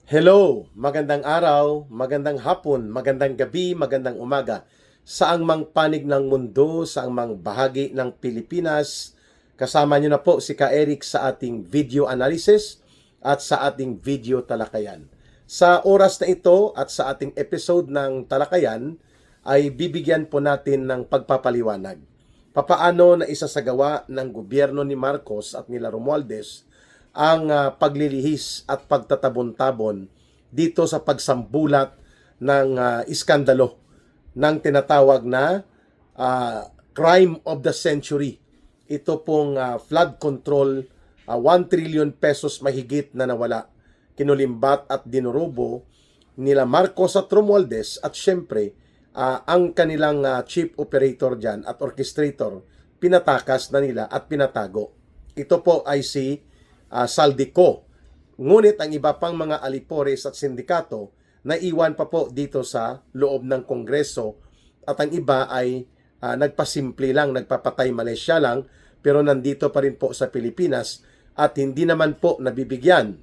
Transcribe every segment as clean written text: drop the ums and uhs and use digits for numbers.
Hello, magandang araw, magandang hapon, magandang gabi, magandang umaga. Saang mang panig ng mundo, saang mang bahagi ng Pilipinas, kasama niyo na po si Ka Eric sa ating video analysis at sa ating video talakayan. Sa oras na ito at sa ating episode ng talakayan ay bibigyan po natin ng pagpapaliwanag. Papaano na isasagawa ng gobyerno ni Marcos at nila Romualdez ang paglilihis at pagtatabon-tabon dito sa pagsambulat ng iskandalo ng tinatawag na crime of the century. Ito pong flood control, 1 trillion pesos mahigit na nawala, kinulimbat at dinurubo nila Marcos at Romualdez at syempre ang kanilang chief operator dyan at orchestrator, pinatakas na nila at pinatago. Ito po ay si Saldico. Ngunit ang iba pang mga alipores at sindikato na iwan pa po dito sa loob ng Kongreso at ang iba ay nagpasimple lang, nagpapatay Malaysia lang, pero nandito pa rin po sa Pilipinas at hindi naman po nabibigyan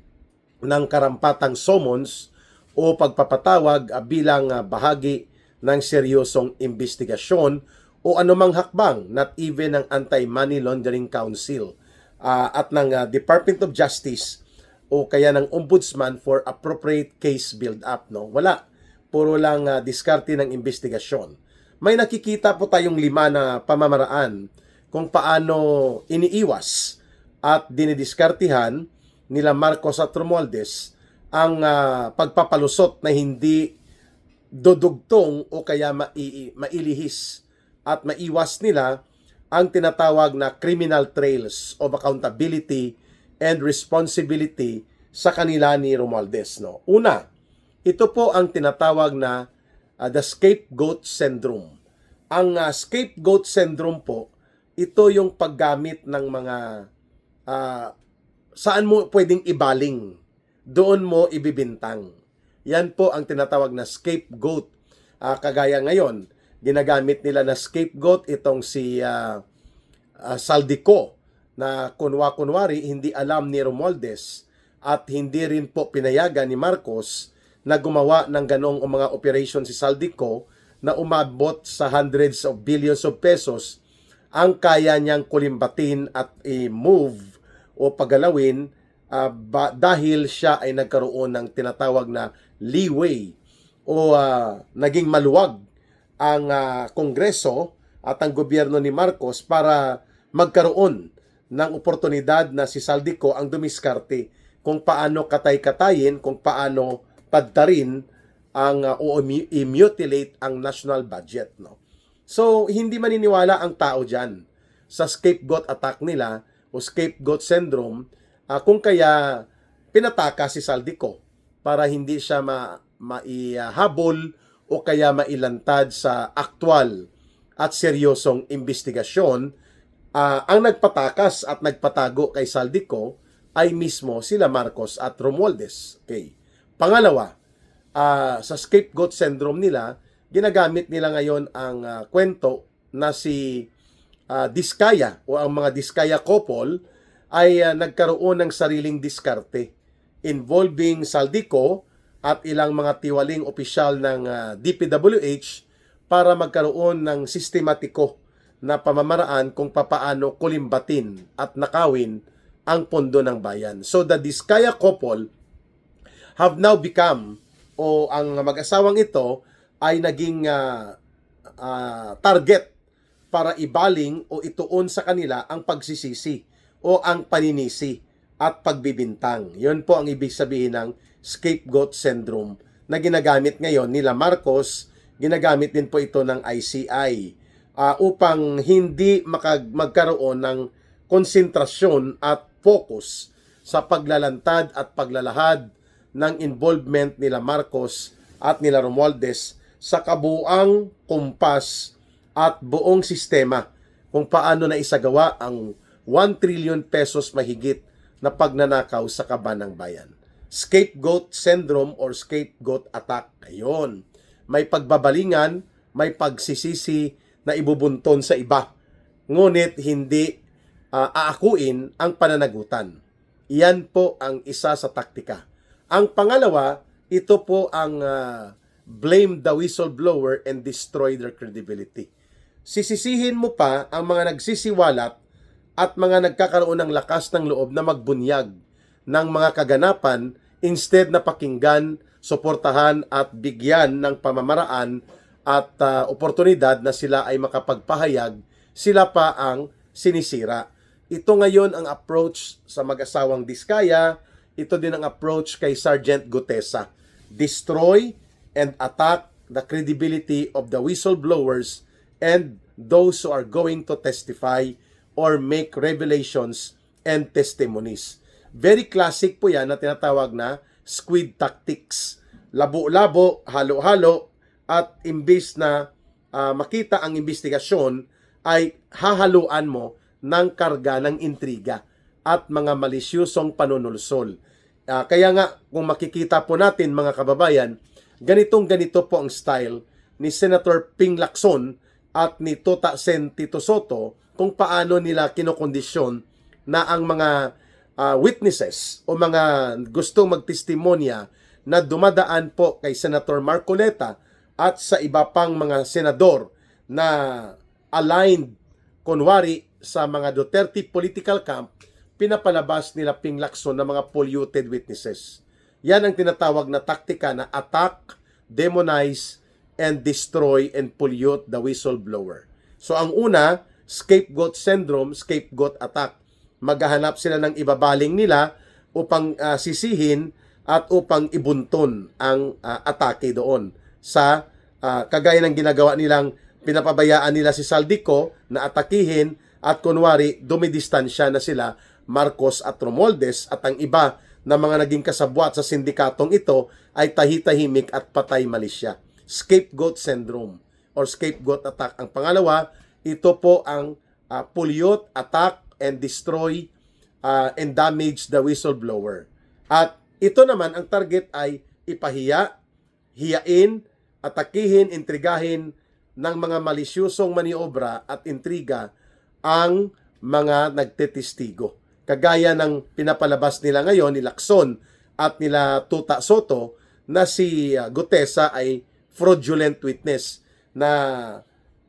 ng karampatang summons o pagpapatawag bilang bahagi ng seryosong investigasyon o anumang hakbang, not even ng Anti-Money Laundering Council at ng Department of Justice o kaya ng Ombudsman for appropriate case build-up. No? Wala. Puro lang diskarte ng investigasyon. May nakikita po tayong 5 na pamamaraan kung paano iniiwas at dinidiskartihan nila Marcos at Romualdez ang pagpapalusot na hindi dudugtong o kaya mailihis at maiwas nila ang tinatawag na criminal trails of accountability and responsibility sa kanila ni Romualdez. No? Una, ito po ang tinatawag na the scapegoat syndrome. Ang scapegoat syndrome po, ito yung paggamit ng mga saan mo pwedeng ibaling, doon mo ibibintang. Yan po ang tinatawag na scapegoat. Kagaya ngayon, ginagamit nila na scapegoat itong si Saldico na kunwari hindi alam ni Romualdez at hindi rin po pinayagan ni Marcos na gumawa ng ganong mga operation si Saldico na umabot sa hundreds of billions of pesos ang kaya niyang kulimbatin at i-move o pagalawin dahil siya ay nagkaroon ng tinatawag na leeway o naging maluwag ang Kongreso at ang gobyerno ni Marcos para magkaroon ng oportunidad na si Saldico ang dumiskarte kung paano katay-katayin, kung paano padtarin ang o i-mutilate ang national budget. No? So, hindi maniniwala ang tao dyan sa scapegoat attack nila o scapegoat syndrome kung kaya pinataka si Saldico para hindi siya maihabol o kaya mailantad sa aktwal at seryosong investigasyon. Ang nagpatakas at nagpatago kay Saldico ay mismo sila Marcos at Romualdez. Okay. Pangalawa, sa scapegoat syndrome nila, ginagamit nila ngayon ang kwento na si Diskaya o ang mga Diskaya couple ay nagkaroon ng sariling diskarte involving Saldico at ilang mga tiwaling opisyal ng DPWH para magkaroon ng sistematiko na pamamaraan kung papaano kulimbatin at nakawin ang pondo ng bayan. So the Diskaya couple have now become, o ang mag-asawang ito ay naging target para ibaling o ituon sa kanila ang pagsisisi o ang paninisi at pagbibintang. Yun po ang ibig sabihin ng scapegoat syndrome na ginagamit ngayon nila Marcos. Ginagamit din po ito ng ICI upang hindi magkaroon ng konsentrasyon at focus sa paglalantad at paglalahad ng involvement nila Marcos at nila Romualdez sa kabuuang kumpas at buong sistema kung paano na isagawa ang 1 trillion pesos mahigit na pagnanakaw sa kaban ng bayan. Scapegoat syndrome or scapegoat attack. Ayun. May pagbabalingan, may pagsisisi na ibubunton sa iba. Ngunit hindi aakuin ang pananagutan. Iyan po ang isa sa taktika. Ang pangalawa, ito po ang blame the whistleblower and destroy their credibility. Sisisihin mo pa ang mga nagsisiwalat at mga nagkakaroon ng lakas ng loob na magbunyag ng mga kaganapan instead na pakinggan, suportahan at bigyan ng pamamaraan at oportunidad na sila ay makapagpahayag, sila pa ang sinisira. Ito ngayon ang approach sa mag-asawang Diskaya, ito din ang approach kay Sergeant Gutesa. Destroy and attack the credibility of the whistleblowers and those who are going to testify or make revelations and testimonies. Very classic po yan na tinatawag na squid tactics. Labo-labo, halo-halo, at imbis na makita ang investigasyon, ay hahaluan mo ng karga ng intriga at mga malisyusong panunulsol. Kaya nga, kung makikita po natin mga kababayan, ganito po ang style ni Senator Ping Lacson at ni Tota Sen Tito Soto kung paano nila kinokondisyon na ang mga witnesses o mga gustong magtestimonya na dumadaan po kay Senator Marcoleta at sa iba pang mga senador na aligned kunwari sa mga Duterte political camp, pinapalabas nila Ping Lacson ng mga polluted witnesses. Yan ang tinatawag na taktika na attack, demonize, and destroy and pollute the whistleblower. So ang una, scapegoat syndrome, scapegoat attack. Maghahanap sila ng ibabaling nila upang sisihin at upang ibunton ang atake doon sa kagaya ng ginagawa nilang pinapabayaan nila si Saldico na atakihin at kunwari dumidistansya na sila Marcos at Romualdez at ang iba na mga naging kasabwat sa sindikatong ito ay tahi-tahimik at patay malisya. Scapegoat syndrome or scapegoat attack. Ang pangalawa, ito po ang pollute, attack, and destroy and damage the whistleblower. At ito naman, ang target ay ipahiya, hiyain, atakihin, intrigahin ng mga malisyusong maniobra at intriga ang mga nagtetestigo. Kagaya ng pinapalabas nila ngayon ni Lacson at nila Tuta Soto na si Gutesa ay fraudulent witness na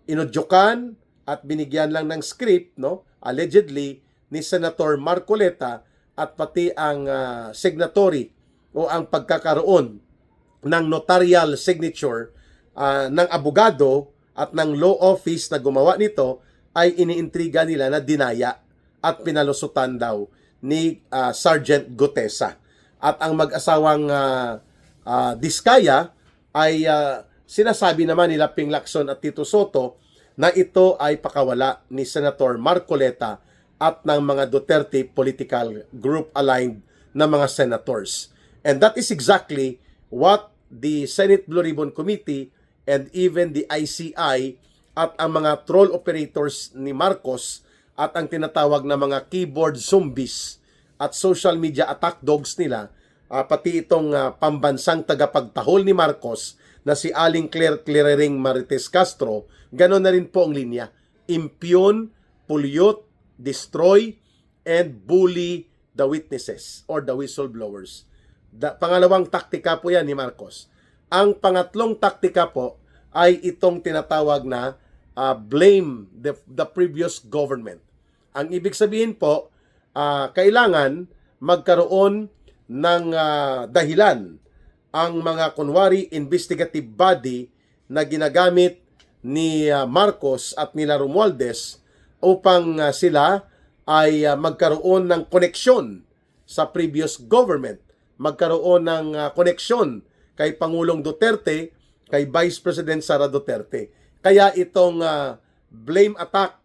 inudyokan at binigyan lang ng script, no, allegedly, ni Senator Marcoleta at pati ang signatory o ang pagkakaroon ng notarial signature ng abogado at ng law office na gumawa nito ay iniintriga nila na dinaya at pinalusutan daw ni Sergeant Gutesa. At ang mag-asawang Diskaya ay sinasabi naman nila Ping Lacson at Tito Soto na ito ay pakawala ni Senator Marcoleta at ng mga Duterte political group aligned na mga senators. And that is exactly what the Senate Blue Ribbon Committee and even the ICI at ang mga troll operators ni Marcos at ang tinatawag na mga keyboard zombies at social media attack dogs nila, pati itong pambansang tagapagtahol ni Marcos na si Aling Claire Claring Marites Castro, gano'n na rin po ang linya. Impugn, pollute, destroy, and bully the witnesses or the whistleblowers. Pangalawang taktika po yan ni Marcos. Ang pangatlong taktika po ay itong tinatawag na blame the previous government. Ang ibig sabihin po, kailangan magkaroon ng dahilan ang mga kunwari investigative body na ginagamit ni Marcos at nila Romualdez upang sila ay magkaroon ng koneksyon sa previous government, magkaroon ng koneksyon kay Pangulong Duterte, kay Vice President Sara Duterte. Kaya itong blame attack,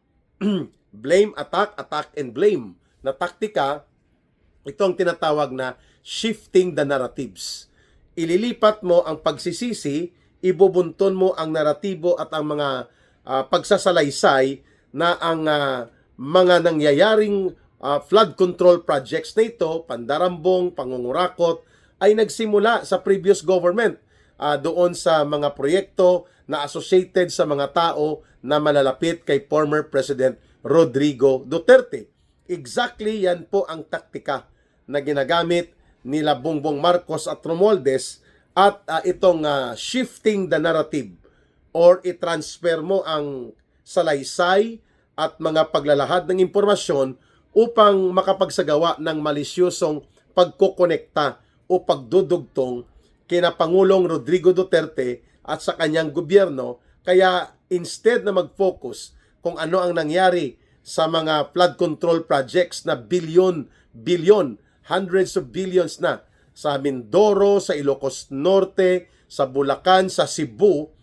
blame attack, attack and blame na taktika, ito ang tinatawag na shifting the narratives. Ililipat mo ang pagsisisi, ibubunton mo ang naratibo at ang mga pagsasalaysay na ang mga nangyayaring flood control projects na ito, pandarambong, pangungurakot, ay nagsimula sa previous government doon sa mga proyekto na associated sa mga tao na malalapit kay former President Rodrigo Duterte. Exactly yan po ang taktika na ginagamit nila Bongbong Marcos at Romualdez at itong shifting the narrative or i-transfer mo ang salaysay at mga paglalahad ng impormasyon upang makapagsagawa ng malisyosong pagkokonekta o pagdudugtong kina Pangulong Rodrigo Duterte at sa kanyang gobyerno. Kaya instead na mag-focus kung ano ang nangyari sa mga flood control projects na billion, hundreds of billions na sa Mindoro, sa Ilocos Norte, sa Bulacan, sa Cebu,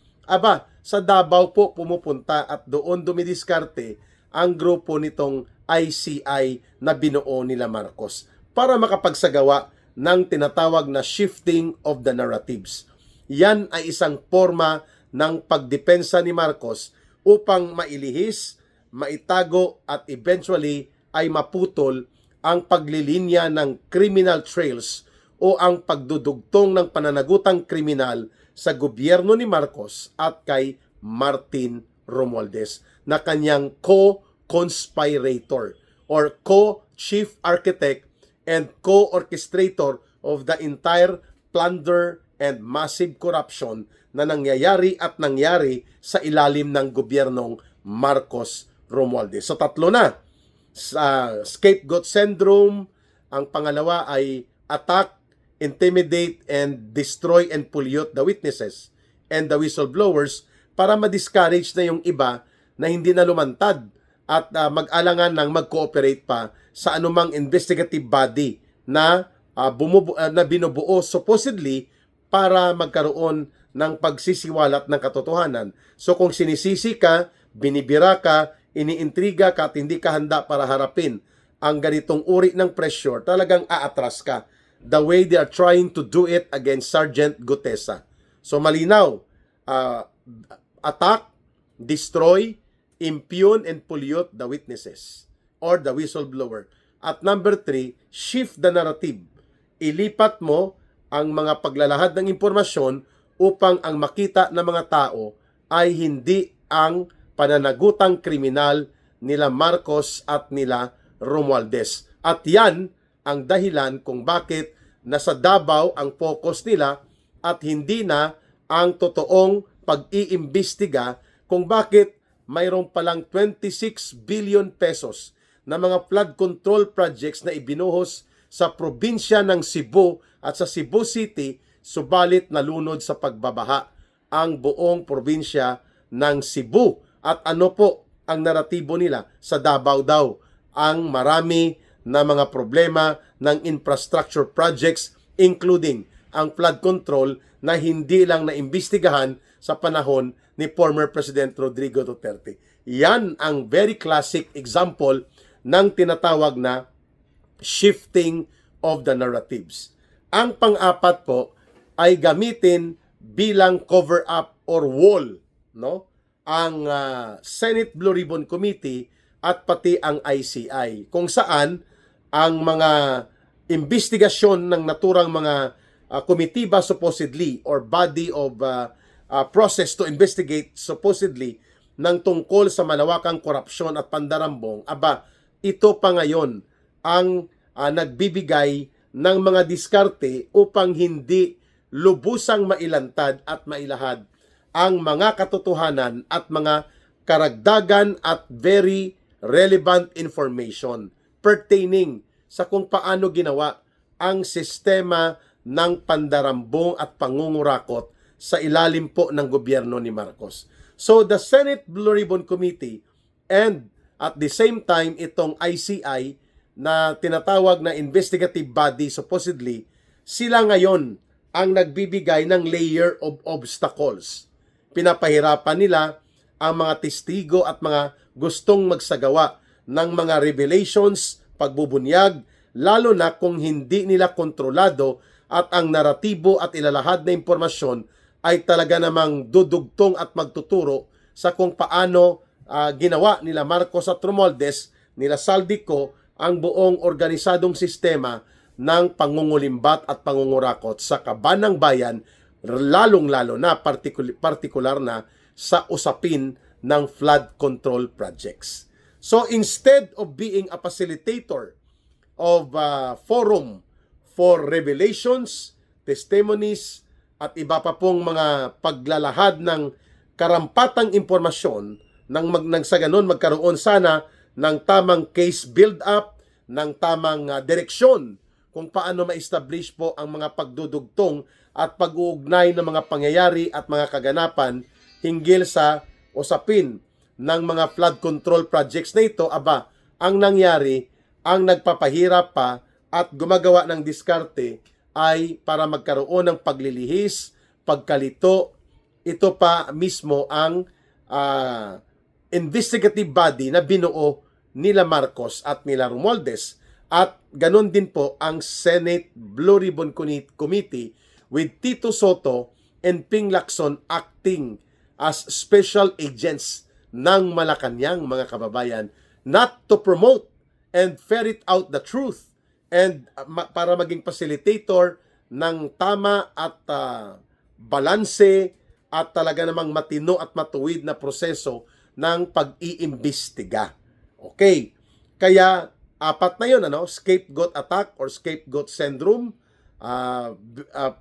sa Davao po pumupunta at doon dumidiskarte ang grupo nitong ICI na binuo nila Marcos para makapagsagawa ng tinatawag na shifting of the narratives. Yan ay isang forma ng pagdepensa ni Marcos upang mailihis, maitago at eventually ay maputol ang paglilinya ng criminal trails o ang pagdudugtong ng pananagutang kriminal sa gobyerno ni Marcos at kay Martin Romualdez na kanyang co-conspirator or co-chief architect and co-orchestrator of the entire plunder and massive corruption na nangyayari at nangyari sa ilalim ng gobyernong Marcos Romualdez. So tatlo na. Scapegoat syndrome, ang pangalawa ay attack, intimidate, and destroy and pollute the witnesses and the whistleblowers para ma-discourage na yung iba na hindi na lumantad at mag-alangan ng mag-cooperate pa sa anumang investigative body na binubuo supposedly para magkaroon ng pagsisiwalat ng katotohanan. So kung sinisisi ka, binibira ka, iniintriga ka at hindi ka handa para harapin ang ganitong uri ng pressure, talagang aatras ka. The way they are trying to do it against Sergeant Gutesa. So malinaw, attack, destroy, impugn, and pollute the witnesses or the whistleblower. At number 3, shift the narrative. Ilipat mo ang mga paglalahad ng impormasyon upang ang makita ng mga tao ay hindi ang pananagutang kriminal nila Marcos at nila Romualdez. At yan ang dahilan kung bakit nasa Davao ang focus nila at hindi na ang totoong pag-iimbestiga kung bakit mayroong palang 26 billion pesos na mga flood control projects na ibinuhos sa probinsya ng Cebu at sa Cebu City, subalit nalunod sa pagbabaha ang buong probinsya ng Cebu. At ano po ang naratibo nila? Sa Davao daw ang marami na mga problema ng infrastructure projects, including ang flood control na hindi lang naimbestigahan sa panahon ni former President Rodrigo Duterte. Yan ang very classic example ng tinatawag na shifting of the narratives. Ang pang-apat po ay gamitin bilang cover-up or wall, no? Ang Senate Blue Ribbon Committee at pati ang ICI, kung saan ang mga investigasyon ng naturang mga komitiba supposedly or body of process to investigate supposedly ng tungkol sa malawakang korupsyon at pandarambong, ito pa ngayon ang nagbibigay ng mga diskarte upang hindi lubusang mailantad at mailahad ang mga katotohanan at mga karagdagan at very relevant information pertaining sa kung paano ginawa ang sistema ng pandarambong at pangungurakot sa ilalim po ng gobyerno ni Marcos. So the Senate Blue Ribbon Committee and at the same time itong ICI na tinatawag na investigative body supposedly, sila ngayon ang nagbibigay ng layer of obstacles. Pinapahirapan nila ang mga testigo at mga gustong magsagawa ng mga revelations, pagbubunyag, lalo na kung hindi nila kontrolado at ang naratibo at ilalahad na impormasyon ay talaga namang dudugtong at magtuturo sa kung paano ginawa nila Marcos at Romualdez, nila Saldico, ang buong organisadong sistema ng pangungulimbat at pangungurakot sa kaban ng bayan, lalong-lalo na partikular na sa usapin ng flood control projects. So instead of being a facilitator of forum for revelations, testimonies, at iba pa pong mga paglalahad ng karampatang impormasyon nang sa ganun magkaroon sana ng tamang case build-up, ng tamang direksyon kung paano ma-establish po ang mga pagdudugtong at pag-uugnay ng mga pangyayari at mga kaganapan hinggil sa usapin ng mga flood control projects na ito. Aba, ang nangyari, ang nagpapahirap pa at gumagawa ng diskarte ay para magkaroon ng paglilihis, pagkalito. Ito pa mismo ang investigative body na binuo nila Marcos at nila Romualdez. At ganun din po ang Senate Blue Ribbon Committee with Tito Soto and Ping Lacson acting as special agents ng Malacanang, mga kababayan, not to promote and ferret out the truth and para maging facilitator ng tama at balanse at talaga namang matino at matuwid na proseso ng pag-iimbestiga. Okay, kaya apat na yun, scapegoat attack or scapegoat syndrome,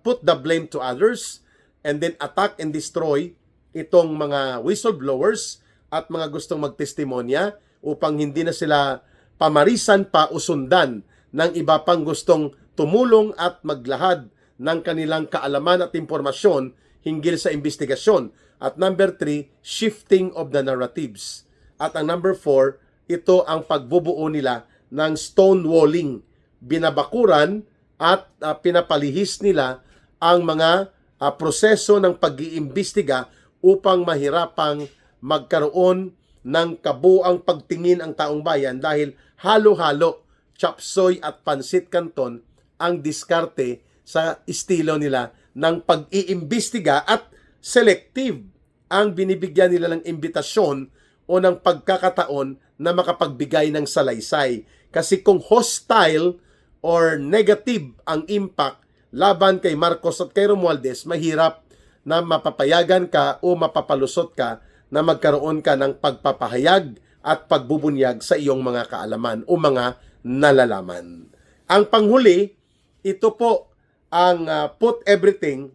put the blame to others, and then attack and destroy itong mga whistleblowers at mga gustong magtestimonya upang hindi na sila pamarisan pa usundan ng iba pang gustong tumulong at maglahad ng kanilang kaalaman at impormasyon hinggil sa investigasyon. At number 3, shifting of the narratives. At ang number 4, ito ang pagbubuo nila ng stonewalling. Binabakuran at pinapalihis nila ang mga proseso ng pag-iimbestiga upang mahirapang magkaroon ng kabuang pagtingin ang taong bayan dahil halo-halo, chapsoy at pansit canton ang diskarte sa estilo nila ng pag-iimbestiga at selective ang binibigyan nila ng imbitasyon o ng pagkakataon na makapagbigay ng salaysay. Kasi kung hostile or negative ang impact laban kay Marcos at kay Romualdez, mahirap na mapapayagan ka o mapapalusot ka na magkaroon ka ng pagpapahayag at pagbubunyag sa iyong mga kaalaman o mga nalalaman. Ang panghuli, ito po ang put everything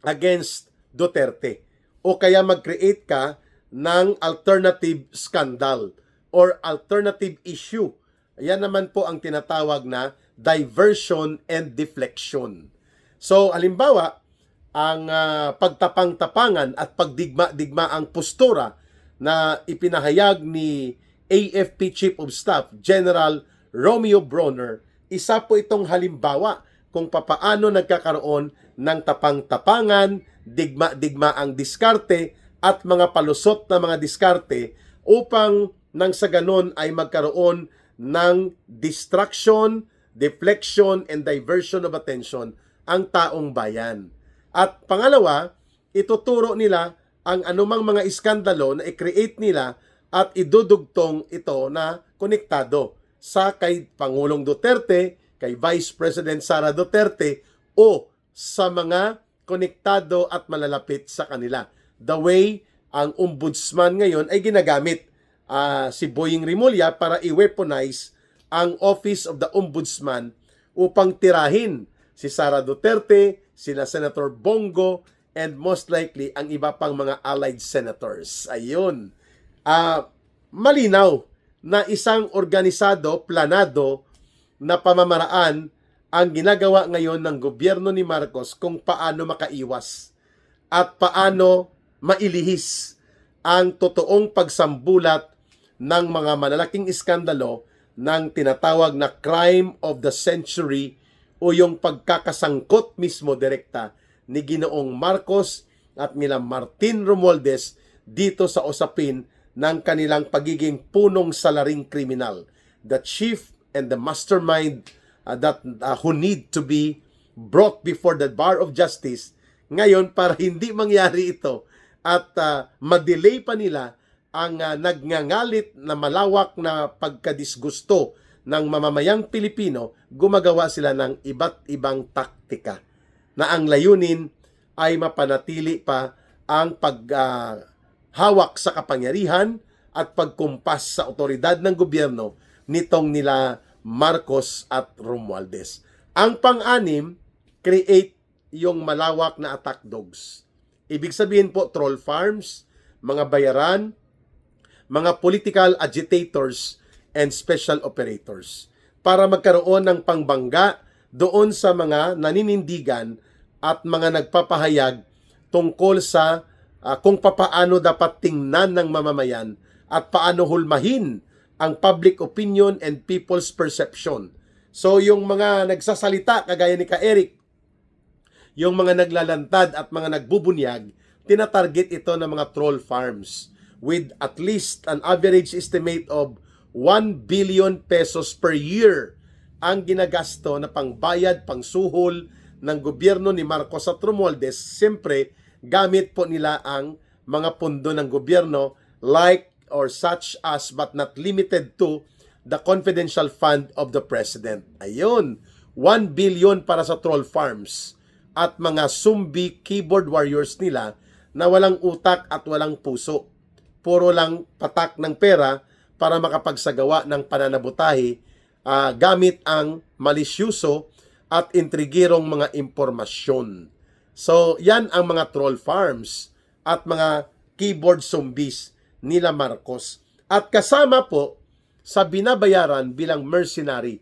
against Duterte o kaya mag-create ka ng alternative scandal or alternative issue. Yan naman po ang tinatawag na diversion and deflection. So, halimbawa, ang pagtapang-tapangan at pagdigma-digma ang postura na ipinahayag ni AFP Chief of Staff General Romeo Bronner, isa po itong halimbawa kung papaano nagkakaroon ng tapang-tapangan, digma-digma ang diskarte at mga palusot na mga diskarte upang nang sa ganon ay magkaroon ng distraction, deflection, and diversion of attention ang taong bayan. At pangalawa, ituturo nila ang anumang mga iskandalo na i-create nila at idudugtong ito na konektado sa kay Pangulong Duterte, kay Vice President Sara Duterte o sa mga konektado at malalapit sa kanila. The way ang ombudsman ngayon ay ginagamit si Boying Rimulya para i-weaponize ang Office of the Ombudsman upang tirahin si Sara Duterte, sina Senator Bongo, and most likely ang iba pang mga allied senators. Ayun. Malinaw na isang organisado, planado na pamamaraan ang ginagawa ngayon ng gobyerno ni Marcos kung paano makaiwas at paano mailihis ang totoong pagsambulat ng mga malalaking iskandalo ng tinatawag na crime of the century o yung pagkakasangkot mismo direkta ni Ginoong Marcos at nila Martin Romualdez dito sa usapin ng kanilang pagiging punong salaring kriminal. The chief and the mastermind who need to be brought before the bar of justice ngayon para hindi mangyari ito at madelay pa nila ang nagngangalit na malawak na pagkadisgusto ng mamamayang Pilipino. Gumagawa sila ng iba't ibang taktika na ang layunin ay mapanatili pa ang paghawak sa kapangyarihan at pagkumpas sa otoridad ng gobyerno nitong nila Marcos at Romualdez. Ang pang-anim, create yung malawak na attack dogs. Ibig sabihin po, troll farms, mga bayaran, mga political agitators, and special operators. Para magkaroon ng pangbangga doon sa mga naninindigan at mga nagpapahayag tungkol sa kung papaano dapat tingnan ng mamamayan at paano hulmahin ang public opinion and people's perception. So yung mga nagsasalita kagaya ni Ka-Eric, yung mga naglalantad at mga nagbubunyag, tinatarget ito ng mga troll farms with at least an average estimate of 1 billion pesos per year ang ginagasto na pangbayad, pangsuhol ng gobyerno ni Marcos at Romualdez. Siyempre, gamit po nila ang mga pondo ng gobyerno like or such as but not limited to the confidential fund of the president. Ayun, 1 billion para sa troll farms at mga zombie keyboard warriors nila na walang utak at walang puso. Puro lang patak ng pera para makapagsagawa ng pananabutahe gamit ang malisyuso at intrigirong mga impormasyon. So, yan ang mga troll farms at mga keyboard zombies nila Marcos. At kasama po sa binabayaran bilang mercenary,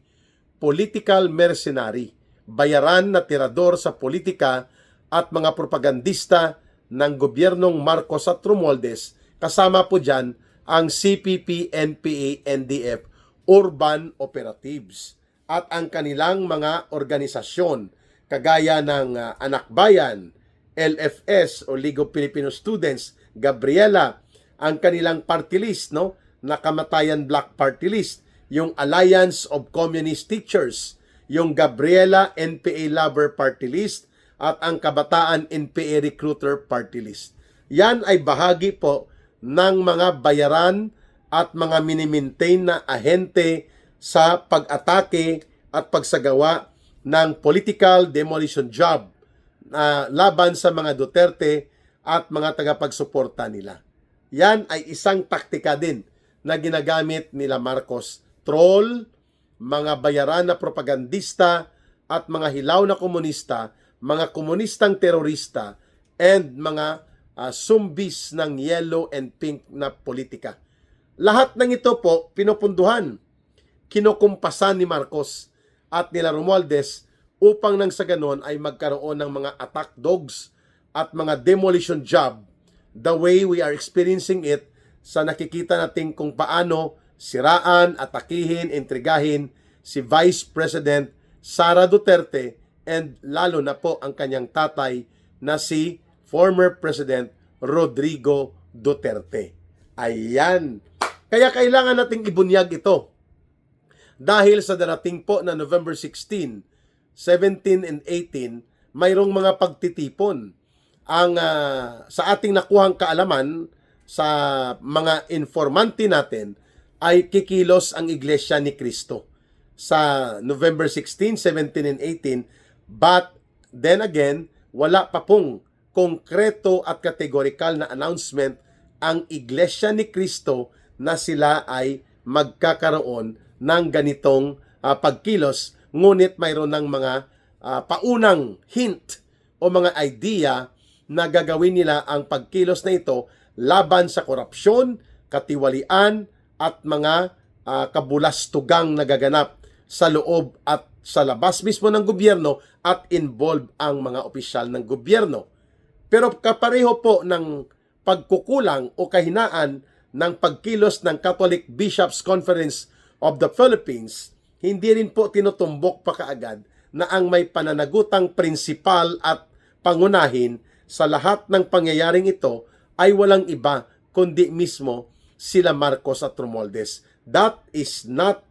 political mercenary, bayaran na tirador sa politika at mga propagandista ng gobyernong Marcos at Romualdez. Kasama po dyan ang CPP, NPA, NDF, Urban Operatives at ang kanilang mga organisasyon kagaya ng Anak Bayan, LFS o League of Filipino Students, Gabriela, ang kanilang party list, no? Nakamatayan Black Party List, yung Alliance of Communist Teachers, yung Gabriela NPA Lover Party List, at ang Kabataan NPA Recruiter Party List. Yan ay bahagi po ng mga bayaran at mga minimaintain na ahente sa pag-atake at pagsagawa ng political demolition job laban sa mga Duterte at mga tagapagsuporta nila. Yan ay isang taktika din na ginagamit nila Marcos. Troll, mga bayaran na propagandista at mga hilaw na komunista, mga komunistang terorista, and mga zombies ng yellow and pink na politika. Lahat ng ito po pinupunduhan, kinukumpasan ni Marcos at nila Romualdez upang nang sa ganon ay magkaroon ng mga attack dogs at mga demolition job the way we are experiencing it sa nakikita natin kung paano siraan, atakihin, intrigahin si Vice President Sara Duterte and lalo na po ang kanyang tatay na si former President Rodrigo Duterte. Ayan. Kaya kailangan nating ibunyag ito. Dahil sa darating po na November 16, 17, and 18, mayroong mga pagtitipon. Sa ating nakuhang kaalaman sa mga informante natin ay kikilos ang Iglesia ni Cristo sa November 16, 17, and 18. But then again, wala pa pong konkreto at kategorikal na announcement ang Iglesia ni Cristo na sila ay magkakaroon ng ganitong pagkilos. Ngunit mayroon ng mga paunang hint o mga idea na gagawin nila ang pagkilos na ito laban sa korupsyon, katiwalian at mga kabulastugang nagaganap sa loob at sa labas mismo ng gobyerno at involved ang mga opisyal ng gobyerno. Pero kapareho po ng pagkukulang o kahinaan ng pagkilos ng Catholic Bishops' Conference of the Philippines, hindi rin po tinutumbok pa kaagad na ang may pananagutang prinsipal at pangunahin sa lahat ng pangyayaring ito ay walang iba kundi mismo sila Marcos at Romualdez. That is not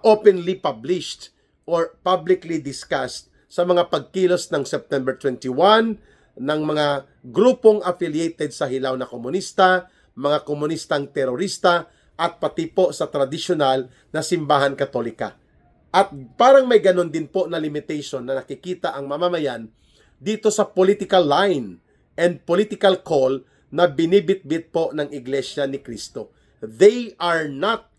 openly published or publicly discussed sa mga pagkilos ng September 21 ng mga grupong affiliated sa hilaw na komunista, mga komunistang terorista, at pati po sa tradisyonal na simbahan katolika. At parang may ganun din po na limitation na nakikita ang mamamayan dito sa political line and political call na binibitbit po ng Iglesia ni Cristo. They are not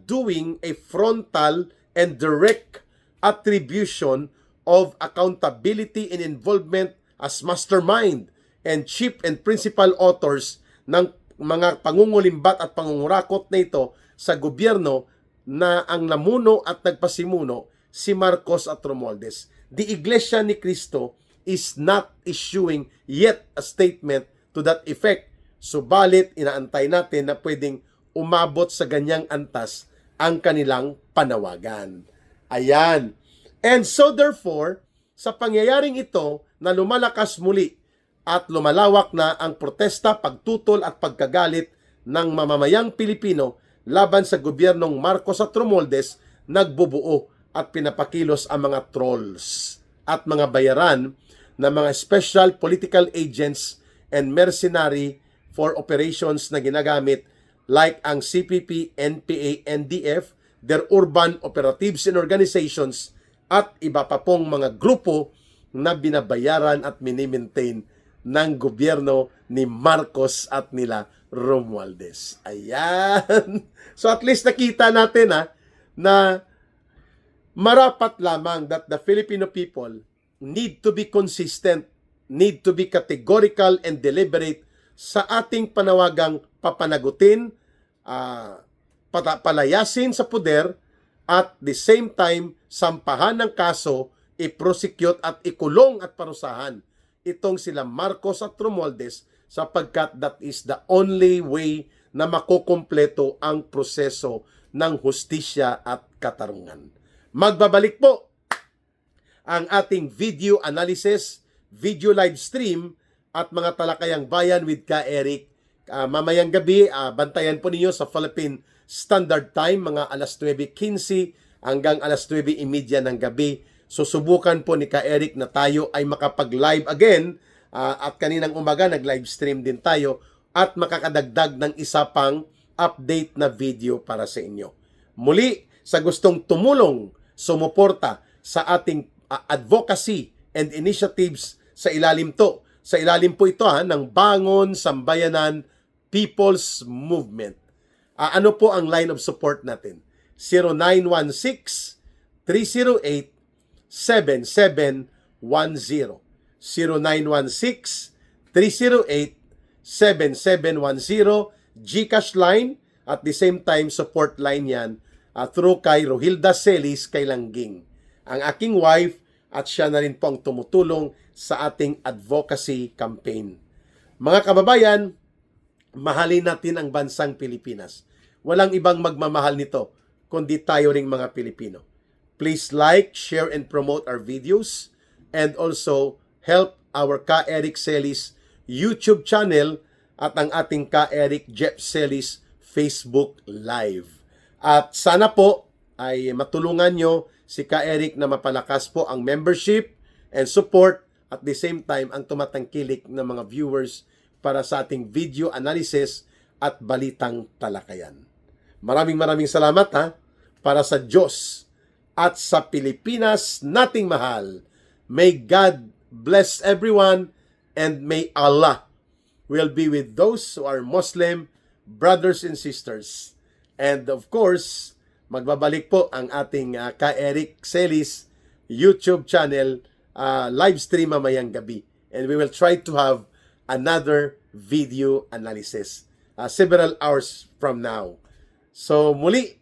doing a frontal and direct attribution of accountability and involvement as mastermind and chief and principal authors ng mga pangungulimbat at pangungurakot na ito sa gobyerno na ang namuno at nagpasimuno si Marcos at Romualdez. The Iglesia ni Cristo is not issuing yet a statement to that effect. Subalit, inaantay natin na pwedeng umabot sa ganyang antas ang kanilang panawagan. Ayan. And so therefore, sa pangyayaring ito na lumalakas muli at lumalawak na ang protesta, pagtutol at pagkagalit ng mamamayang Pilipino laban sa gobyernong Marcos at Romualdez, nagbubuo at pinapakilos ang mga trolls at mga bayaran na mga special political agents and mercenary for operations na ginagamit like ang CPP, NPA, NDF, their urban operatives and organizations at iba pa pong mga grupo na binabayaran at minimaintain ng gobyerno ni Marcos at nila Romualdez. Ayan. So at least nakita natin na marapat lamang that the Filipino people need to be consistent, need to be categorical and deliberate sa ating panawagang papanagutin, palayasin sa poder at the same time sampahan ng kaso, i-prosecute at ikulong at parusahan itong sila Marcos at Romualdez sapagkat that is the only way na makukumpleto ang proseso ng hustisya at katarungan. Magbabalik po ang ating video analysis, video live stream at mga talakayang bayan with Ka Eric. Mamayang gabi, bantayan po ninyo sa Philippine Standard Time, mga alas 9:15 hanggang alas 9:30 ng gabi. Susubukan po ni Ka Eric na tayo ay makapag-live again at kaninang umaga nag-live stream din tayo at makakadagdag ng isa pang update na video para sa inyo. Muli, sa gustong tumulong, sumuporta sa ating advocacy and initiatives sa ilalim po ito ng Bangon Sambayanan People's Movement. Ano po ang line of support natin? 0916-308-7710 0916-308-7710 GCash line at the same time support line yan through kay Rohilda Celis kay Langging, ang aking wife at siya na rin po ang tumutulong sa ating advocacy campaign. Mga kababayan, mahalin natin ang bansang Pilipinas. Walang ibang magmamahal nito kundi tayo ring mga Pilipino. Please like, share, and promote our videos and also help our Ka Eric Celis YouTube channel at ang ating Ka Eric Jeff Celis Facebook Live. At sana po ay matulungan nyo si Ka Eric na mapalakas po ang membership and support at the same time ang tumatangkilik ng mga viewers para sa ating video analysis at balitang talakayan. Maraming salamat para sa Diyos at sa Pilipinas nating mahal. May God bless everyone and may Allah will be with those who are Muslim brothers and sisters. And of course, magbabalik po ang ating Ka Eric Celis YouTube channel live stream mamayang gabi. And we will try to have another video analysis several hours from now. So muli,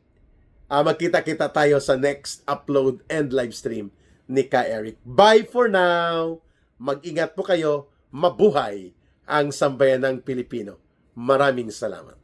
magkita-kita tayo sa next upload and live stream ni Ka Eric. Bye for now! Mag-ingat po kayo, mabuhay ang sambayanang Pilipino. Maraming salamat.